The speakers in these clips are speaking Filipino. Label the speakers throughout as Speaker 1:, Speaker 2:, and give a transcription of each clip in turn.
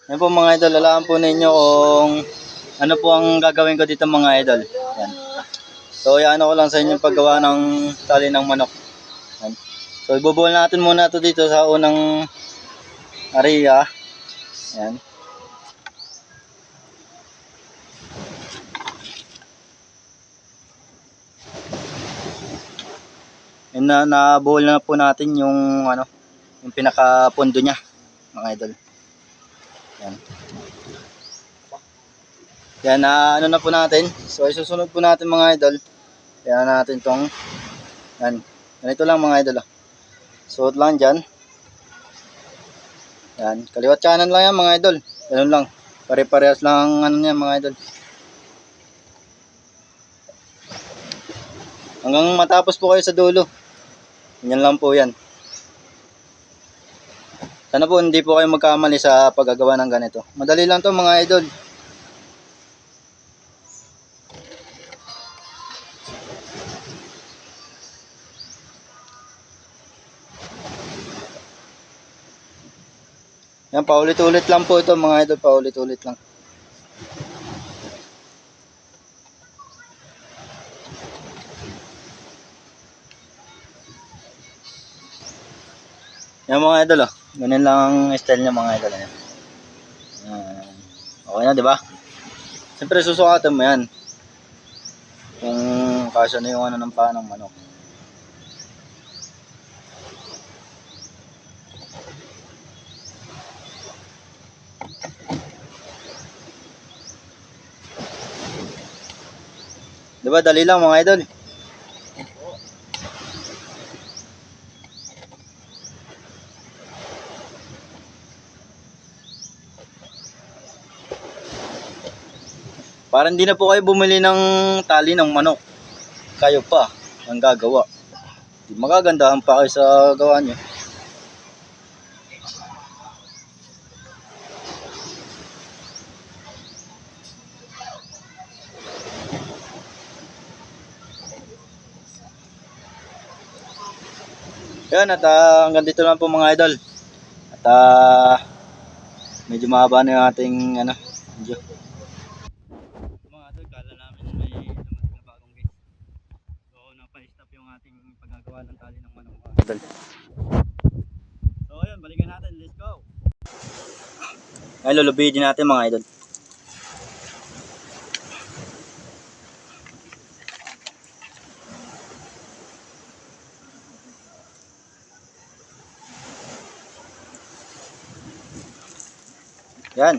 Speaker 1: Yan po mga idol, alam po ninyo kung ano po ang gagawin ko dito mga idol. Yan. So iano ko lang sa inyo paggawa ng tali ng manok. Yan. So ibubuhol natin muna ito dito sa unang area. Yan. Yan na nabuhol na po natin yung ano, yung pinaka-pundo niya mga idol. Yan. Yan na ano na po natin. So isusunod po natin mga idol. Yan natin tong yan. Ganito lang mga idol. Suot lang dyan. Yan. Kaliwat kanan lang yan mga idol. Ganun lang. Pare-parehas lang ano niya mga idol. Hanggang matapos po kayo sa dulo. Yan lang po yan. Sana po hindi po kayo magkamali sa paggagawa ng ganito. Madali lang to mga idol. Yan, paulit-ulit lang po ito mga idol. Paulit-ulit lang. Yan mga idol oh. Ganun lang ang style niya mga idol. Yan. Okay na di ba? Siyempre susukatan mo yan. Kung kasya na yung ano ng paa ng manok. Di ba dali lang mga idol? Para hindi na po kayo bumili ng tali ng manok. Kayo pa ang gagawa. Di magagandahan pa kayo sa gawa nyo. Yan at hanggang dito lang po mga idol. At medyo mahaba na yung ating ano, video. Mga idol, kala namin may dumating na bagong guest. So napa-stop yung ating paggagawa ng tali ng manok mga idol. So ayun, balikan natin, let's go. Ay lulubidin natin mga idol. Yan.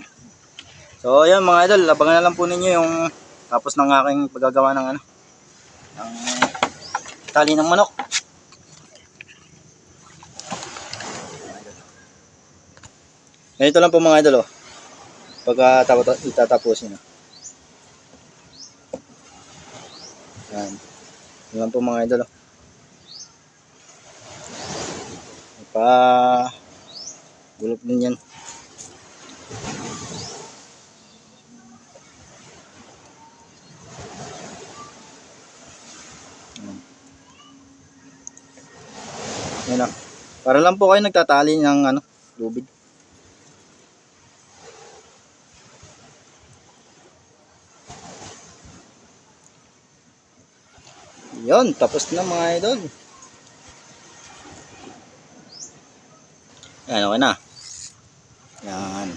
Speaker 1: So ayan mga idol, abangan na lang po ninyo yung tapos ng aking paggagawa ng ano, ng tali ng manok. Ganito lang po mga idol oh. Pagka itatapusin oh. Yan. Yan lang po mga idol oh. Pa gulok din yan. Yan oh. Para lang po kayo nagtatali ng ano, lubid. Yon, tapos na mga idol. Yan, okay na. Yan.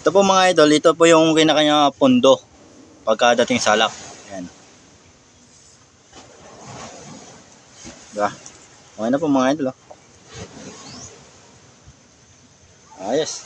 Speaker 1: Ito po mga idol, ito po yung kinakanya pondo pagkadating salak. Yan. Diba? Okay na po mga idol. Oh. Ayos.